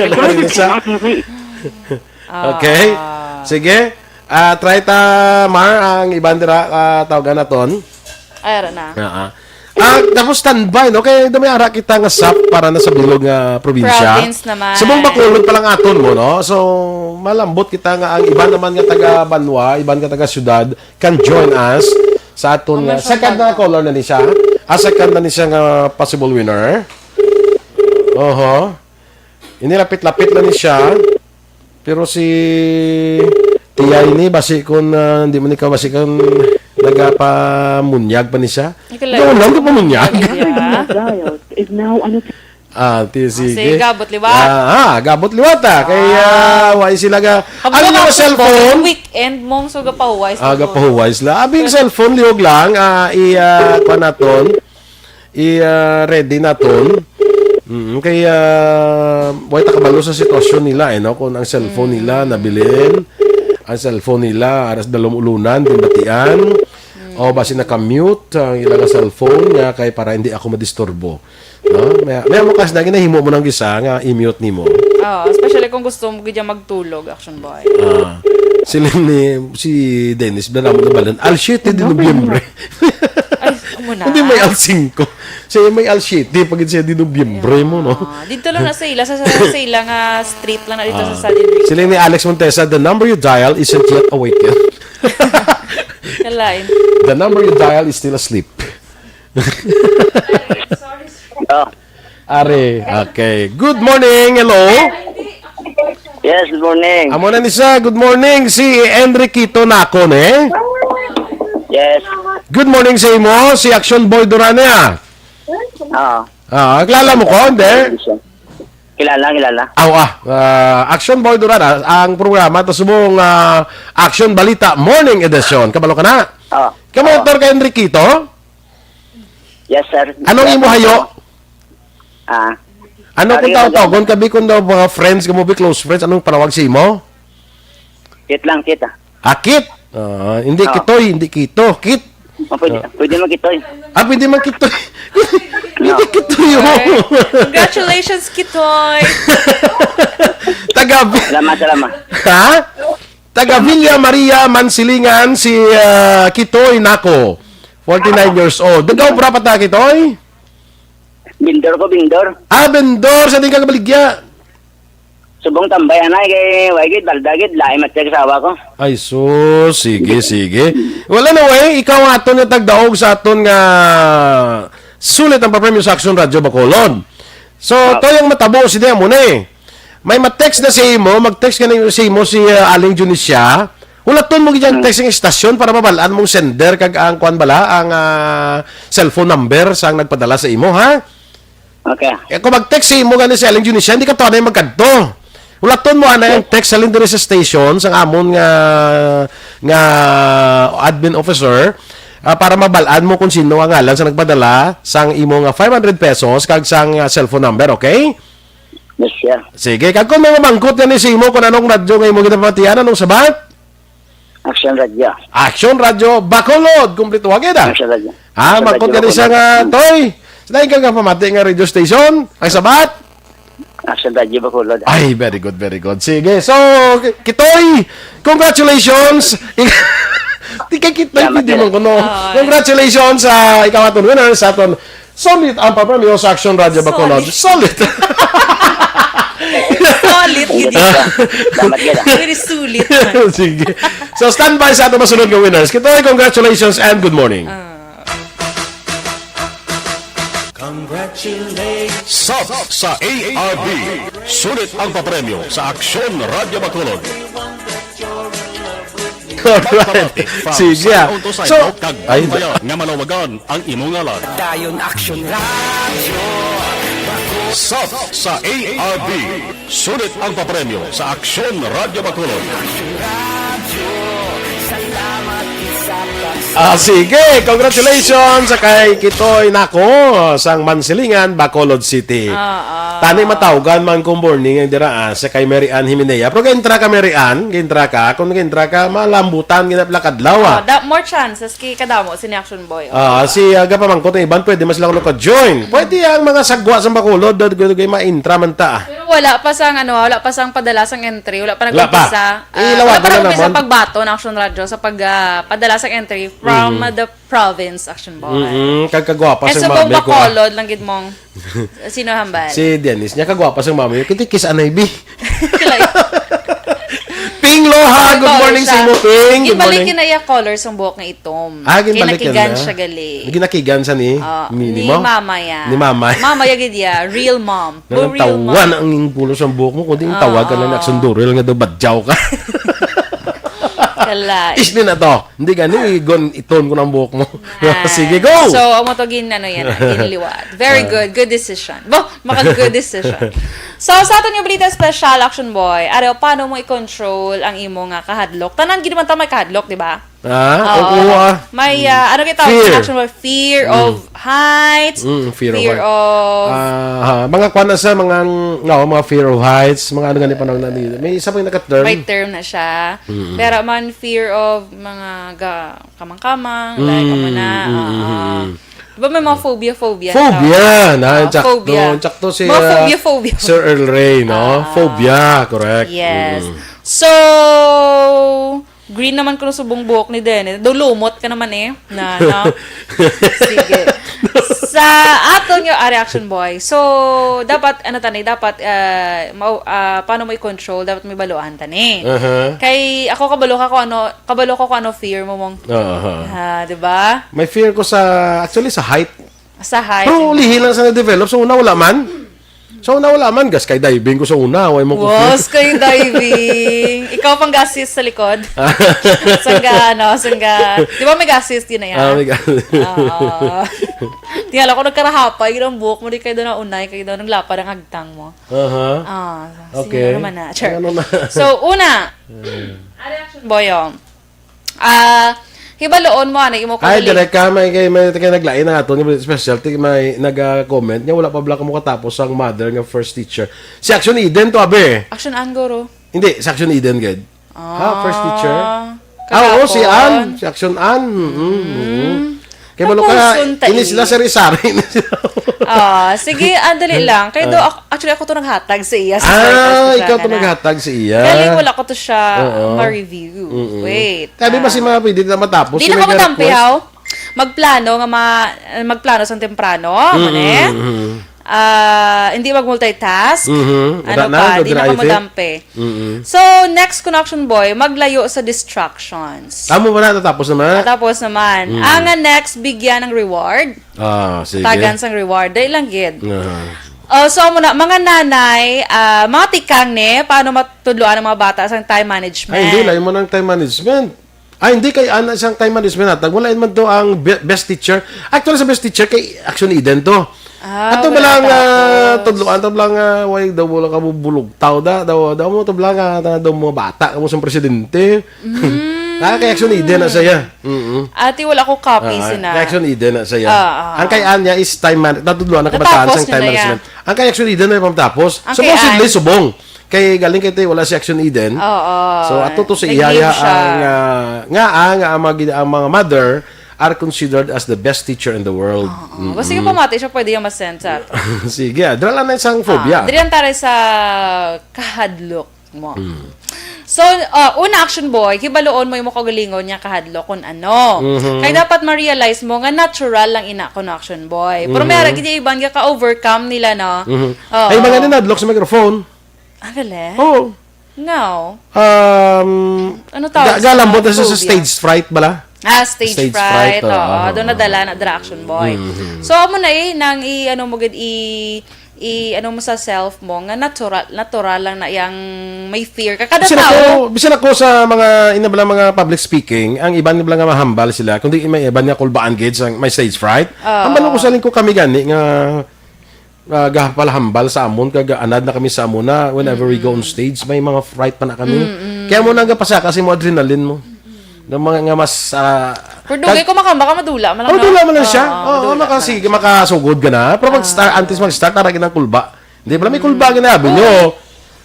siya. Okay, sige. Try ta, Mar, ang ibandira tawagan naton. Ay, ara na. Tapos standby, no? Kaya dumayara kita nga SAP para na sa bilog nga probinsya. Province naman. Subong Bacolod pa lang aton mo, no? So, malambot kita nga ang iba naman nga taga Banwa, iban nga taga syudad, can join us sa aton nga. Second na caller na ni siya. Second na ni siya nga possible winner. Inilapit-lapit na ni siya. Pero si Tiyay ni, basi kung hindi mo ni ka, basi kung nagapamunyag pa ni siya. Gawin lang, di pa munyag. Sige. Sige, gabot liwat. Gabot liwat Kaya, why sila ga... Ano yung cellphone? Weekend mong suga pa huwais. Pahuway sila. Abing cellphone, liwag lang. Kuha naton. I-ready naton. Kaya, wala takabalo sa sitwasyon nila, no? Kung ang cellphone nila nabilin, ang cellphone nila, aras dalumulunan, timbatian, o basi naka-mute ang ilang cellphone niya, kaya para hindi ako madisturbo. No? May mukas na, ginahimo mo ng gisa, nga i-mute ni mo. Especially kung gusto mo gidya magtulog, Action Boy. Si Dennis, bala mo na balan, al-7 de Nobyembre. Ay, muna. Hindi may al-5. Siya may al-7, pag siya di Nobyembre mo, no? Dito lang na sa ila, sa ila nga street lang na dito sa San Enrique. Sila ni Alex Montesa, the number you dial isn't yet awakened. Kalain. The number you dial is still asleep. Are, okay. Good morning, hello. Yes, good morning. Amo na ni sa, good morning. Si Enriquito Nacon, eh. Yes. Good morning sa imo, si Action Boy Durania. Kilala mo ko, hindi? Kilala. Action Boy Durana, ang programa, tapos mong Action Balita Morning Edition. Kabalo ka na? Kamotor ka, Enriquito? Yes, sir. Anong imo hayo? Ano kung tawag? Kung kabi kung daw mga friends, kamo be close friends, anong panawag sa imo? Kit lang, kit. Kit? Hindi kitoy, hindi kito. Kit? Pwede magkitoy. Pwede man kitoy. Hindi kitoy mo. Congratulations, Kitoy! Salamat. Ha? Taga Villa Maria Mansilingan, si Kitoy Nako. 49 years old. Dagaw pra pa ta, Kitoy? Bindor. Bendor, sa din ka kabaligya. Subong tambay anay kay Wagid, Baldagid, laim at kasawa ko. Ay, sige. Wala na, ikaw ang aton yung tagdaog sa aton nga sulit ang papremyo sa Action Radio Bacolod. So, to yung matabo si Dea muna eh. May mag-text na sa imo, mag-text ka na sa imo si Aling Junisya. Hulaton mo giyang text ng istasyon para mabalaan mong sender kag ang kuan bala, ang cellphone number sa ang nagpadala sa imo, ha? Okay. Kung mag-text sa imo gani si Aling Junisya, hindi ka to na yung magkadto. Hulaton mo ana yung text sa lindiri sa station sa amon nga admin officer para mabalaan mo kung sino ang ngalan sa nagpadala sang imong 500 pesos kag sang cellphone number, okay? Yes, sir. Sige, kag kung may mamangkot yan si imo kung anong radyo nga imo ginapatian, anong sabat? Action Radio. Action Radio Bacolod, kumpleto agad Action Radio. mangkot yan siya nga toy. Sinayin ka nga pamati nga radio station, ang sabat? Action Radio Bacolod. Ay, very good. Sige, so, Kitoy, congratulations! Di kay Kitoy, hindi mo kuno. Congratulations sa ikaw aton winner sa aton solid ang papremyo sa Action Radio Bacolod. Solid! Solid, gidi. Salamat ka. Very sulit. Sige. So, standby sa ating masunod ng winners. Kitoy, congratulations and good morning. Sub sa ARB. Sulit ang papremyo sa Aksyon Radio Bacolod. Alright. Sige. So, ay, nga malawagan ang imong ngalan. Dayon Action Radio. Sub sa ARB. Sulit ang papremyo sa Aksyon Radio Bacolod. sige. Congratulations sa kay Kitoy Nako sang Mansilingan, Bacolod City. Tanay matawgan man kung morning ang diraan sa kay Mary Ann Jimenea. Pero kaintra ka Mary Ann, kung kaintra ka malambutan ginaplakadlaw. More chances kay kadamo si Action Boy. Si aga pamangkot ng iban pwede mas lang ka join. Pwede ang mga sagwa sa Bacolod dagay ma-intra man ta. Pero wala pa sang padala sang entry, wala pa Wala pa. nag-umpisa. Ilawan Wala pa na nag-umpisa naman. pagbato ng Action Radio sa padala sang entry from the province, Action Boy. Kagkagwapa And sa so kung mami ko. Bacolod lang gid mong sino hambal. Si Dennis niya kagwapa sa mami. Kitikis anay bi. Kilay. Ping Loha, good morning sa imo Ping. Good Ibalik morning. na iya colors ang buhok nga itom. Ginbalik Kinakigan na. siya gali. Ginakigan sa ni Ni mo? mama ya. Ni mama. Mama ya gid ya, real mom. Nang Real mom. tawan ang ingpulo sa buhok mo kundi tawag ka lang nagsunduril nga daw badyaw ka. Kalay. Isli na to. Hindi gani igon iton ko ng buhok mo. Sige, go. So, amo to yan, giniliwat. Very good. Good decision. Good decision. So, sa aton yung balita special, Action Boy, araw, paano mo i-control ang imo nga kahadlok? Tanan, ginaman ta may kahadlok, di ba? Oo. May, ano kita, Fear. Action Boy, fear of heights, Fear of fear height. of Mga kwan na sa mga mga fear of heights, mga ano ganito panahon na nila. May isa pang naka-term. may term na siya. Pero man fear of mga kamang-kamang, like ano na. Diba may mga phobia? Phobia! Na, phobia. Tsakto si Mga phobia. Sir Earl Ray, no? Phobia, correct. Yes. So, green naman ko na subong buhok ni Den. Lumot ka naman eh. Sige. Sa atong yung reaction boy. So, dapat, paano mo i-control? Dapat may baluan tani. Kay, ako kabalo ko kung ano fear mo mong, diba? May fear ko actually sa height. Sa height. Pero lihi lang sa na-develop. So, una wala man. Gas kay diving ko sa una. Way mo ko fear. Was kayo diving. Ikaw pang gasis sa likod. Sangga. Di ba may gasis? Yun na yan. Oh my God. Tingala ko nagkarahapay. Yung buhok mo, di kayo doon na unay. Kayo doon naglapad ang hagtang mo. Okay. Sino naman na? Sure. Ano na? So, una. Reaction boyo. Hibaloon mo, imo ko. Ay, direct ka, may naglain na ato, specialty, may nag-comment niya, wala pa bala ka mo katapos ang mother ng first teacher. Si Action Eden to, abe. Action Angoro. Hindi, si Action Eden, good. First teacher. Kahapon. Oo, si Ann. Si Action Ann. Kaya malo ka, ini sila sari-sari. Sige, andali lang. Kaya do, actually ako to naghatag sa iya. Ikaw to naghatag sa iya. Galing wala ko to siya ma-review. Wait. Sabi ba si mga pwede na matapos? Di na ka matampi, haw? Magplano sa temprano. Hindi mag-multitask. Di na ka madampi. So, next connection boy, maglayo sa distractions. Tamo ba na? Tapos naman? Tapos naman. Ang next, bigyan ng reward. Sige. Tagan sang reward. Dahil lang, gid. So, muna, mga nanay, mga tikang paano matudluan ng mga bata sa time management. Ay, hindi. Layo mo ng time management. Hindi kay Ana isang time management natag. Wala man to ang best teacher. Actually, sa best teacher, kay Action Eden to. Ato ba lang tudluan to lang way daw wala ka bubulog tao daw mo to lang daw mo bata mo sa presidente. Kay Action Eden na saya. Ati wala ko copy sina. Kay Action Eden na saya. Ang kay Anya is time management. Natudluan ng kabataan sa time management. Ang kay Action Eden na pamtapos. Supposedly subong. Kay galing kay wala si Action Eden. So ato to sa iyaya ang mga mother are considered as the best teacher in the world. Basta ka pamati siya pwede yung masend sa ato. Sige, dala na isang phobia. Diriyan tayo sa kahadlok mo. So, una action boy, hibaloon mo yung kagalingon niya kahadlok kung ano. Kaya dapat ma-realize mo nga natural lang ina ko na action boy. Pero may arag ibang ka-overcome nila, no? Ay, mga ninadlock sa microphone. Really? Oh. No. Ano tawag? Galambot na sa Phobia. stage fright bala. Stage fright. Doon nadala na action boy. So, amo na nang ano mo gid ano mo sa self mo nga natural lang na yang may fear ka kada tao. Bisan ako sa mga inabala mga public speaking, ang iban nila nga mahambal sila kundi may iban nga kulbaan gid sa may stage fright. Hambal ko sa lingko kami gani nga gahapal hambal sa amon kag anad na kami sa amon na whenever we go on stage may mga fright pa na kami. Kaya mo nang gapasa kasi mo adrenaline mo. ng mga nga mas Pero dugay ko baka madula man lang. madula man lang siya. Oo, makasugod ka na. Pero mag-start, antes mag-start, taragin ng kulba. Hindi pala may kulba ginabi nyo.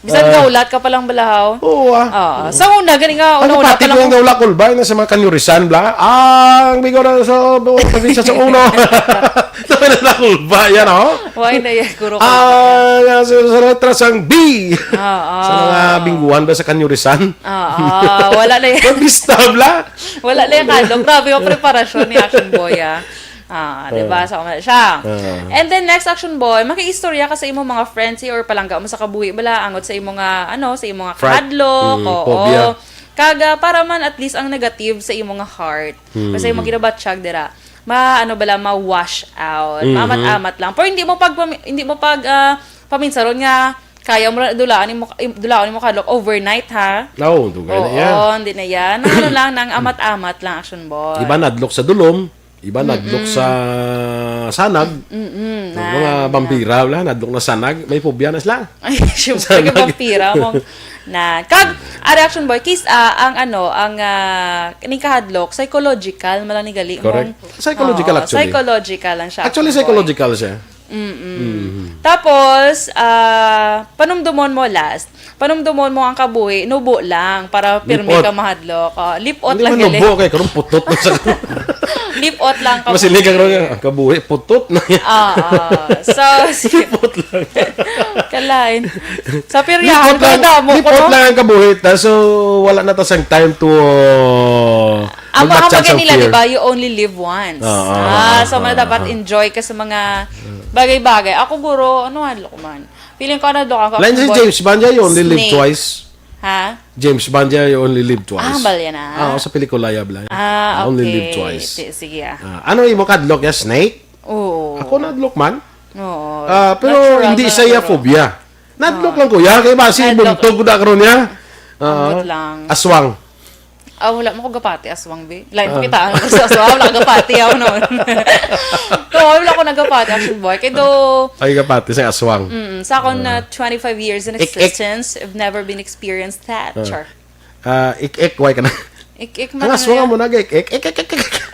Bisan gaulat ka palang balahaw. Oo Sa una, gani nga, ano una-una pati ko palang. yung daula kulba, yung sa mga kanyurisan, bla. Ang bigo na sa probinsya sa uno. Sabi na na kulba, yan o. Why na yan, kuro ko. Sa letras ang B. Sa mga bingguan ba sa kanyurisan. Wala na yan. Magbista, bla. Wala na yan, kalong. Grabe yung preparasyon ni Action Boy, diba? Sa kumala siya. And then, next Action Boy, makiistorya ka sa imong mga friends or palangga mo sa kabuhi, bala, angot sa imong nga, sa imong nga kahadlok, phobia. Kaga, para man at least ang negative sa imong nga heart. Kasi imong ginabatsyag, dira, ma-wash out. Maamat-amat lang. Pero hindi mo paminsaron nga, kaya mo dulaan mo kadlok overnight, ha? No, dugay na yan. Oo, hindi na yan. Ano lang, nang amat-amat lang, Action Boy. Iba nadlok sa dulom, iba nadlok sa sanag. Mga vampira, wala, nadlok na sanag. May phobia na sila. Ay, syempre ka vampira mo na. Kag, reaction boy, kis, ang kining kahadlok, psychological, malang ni gali. Correct. Psychological actually. Psychological lang siya. Actually, Action Boy. psychological siya. Tapos, panumdumon mo last. Panumdumon mo ang kabuhi, nubo lang para pirmi Lipot. ka mahadlok. Lipot Hindi lang man gali. nubo kay karon putot na sa Lipot lang kabuhi. Masilig ka ron ang kabuhi putot na yan. So, Lipot lang. kalain. Sa piryahan, damo ko, Lipot no? lang ang kabuhi. So, wala na tasang time to Ang mag-match mga sa nila, fear. di ba, you only live once. So, dapat enjoy ka sa mga bagay-bagay. Ako, guro, ano ko man? Feeling ko na doon ako. Line si James Banja, you only live Snake. twice. Ha? James Banja, you only live twice. Bal yan ah. Sa pelikula yabla. Okay. Only live twice. Sige Ano yung kadlok ya? Snake? Oo. Ako nadlok man. Oo. Pero Natural hindi na siya siguro. phobia. Nadlok lang kuya. Kaya ba si Nadlok. buntog na karon niya? Ambot lang. Aswang. Wala mo ko gapati, aswang, be. Lain ko kita, ano sa aswang, wala ko gapati, ako noon. Wala ko nagapati, action boy. Kaya do, Ay kapati sa aswang. sa akong 25 years in Ik- existence, I've never been experienced that. Char. Ik way ka na. Ik Ang man aswang na mo na ik.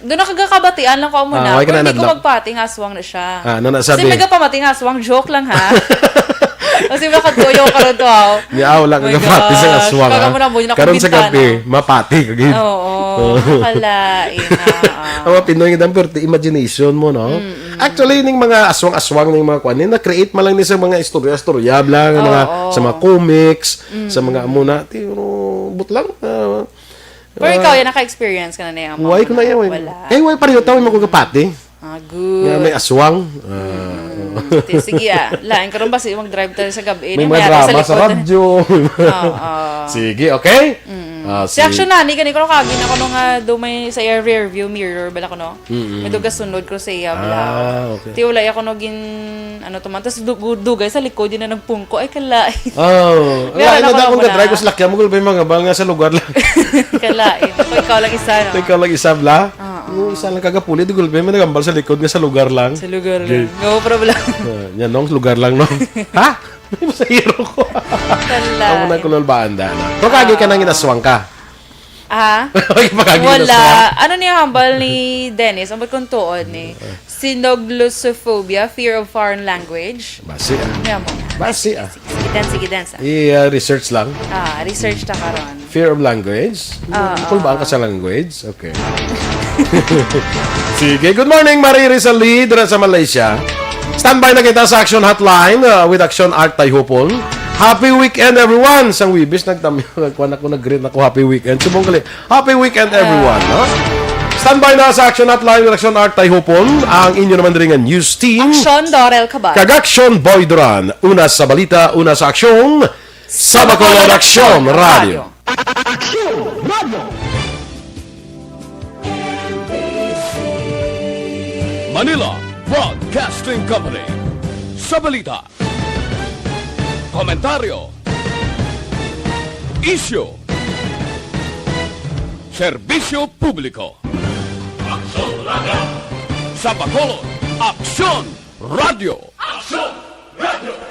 doon nakagakabatian lang ko muna. Why ka Pero na hindi ko nadlok? magpati, nga aswang na siya. Ano na Kasi sabi? may pamati nga aswang, joke lang ha. Kasi makatuyo ka rin to ha. Wala Oh my ka kapati sa gosh. aswang. Kaga mo na mo, yun ako Karon sa bintana. gabi, mapati kagid. Oo, kalain ha. Ang mga Pinoy nga perti imagination mo, no? Actually, ning mga aswang-aswang ning mga kuan, na-create man lang ni sa mga istorya-istorya lang, mga, sa mga comics, sa mga amuna, but lang. Pero ikaw, yan, naka-experience ka na niya. Why ko na yan? Wala. Why pareho tawin mo kapati? Good. Nga may aswang. Sige lain ka rin ba mag-drive tayo sa gabi? May Mayroon mga drama sa likod. radyo. Sige, okay? Si action nani, ganito ko kagin ako nung dumay sa rear view mirror, bala ko no? May duga sunod ko sa iya, bala. Okay. Ti ulay ako no gin, ano tuman, tapos dugay sa likod, yun na nagpungko, ay kalay. Oh, Meron wala ako na akong muna. drive ko sa lakya mo, ba yung mga banga sa lugar lang. Kalain. Ako ikaw lang isa, no? Ikaw lang isa, bla? Yung isa lang kagapuli, di gulbe, may nagambal sa likod nga sa lugar lang. Sa lugar lang. No problem. Yan nung lugar lang nung. Ha? May sa hero ko. Ako na Kalain. kulol ba anda na. Kung kagi ka nang inaswang ka. Okay, makagi inaswang. Wala. Ano niya hambal ni Dennis? Ang ba't kong tuon ni? Sinoglosophobia, fear of foreign language. Basi ah. Kaya mo. Basi ah. Sige, dance. I-research lang. Research ta karon. Fear of language? Kulbaan ka sa language? Okay. Sige, good morning, Marie Rizali, dira sa Malaysia. Standby na kita sa Action Hotline with Action Art Tayhupon. Happy weekend, everyone! Sang Wibis, nagkuhan ako, nag-green ako, happy weekend. Subong kali, happy weekend, everyone. No? Standby na sa Action Hotline with Action Art Tayhupon. Ang inyo naman rin ang news team. Sean Dorel Cabal. Kag-Action Boy Duran. Una sa balita, una sa aksyon. Sa Bacolod Action Radio. Manila Broadcasting Company. Sa balita, komentaryo, isyu, serbisyo publiko. Sa Bacolod, Aksyon Radio. Aksyon Radio.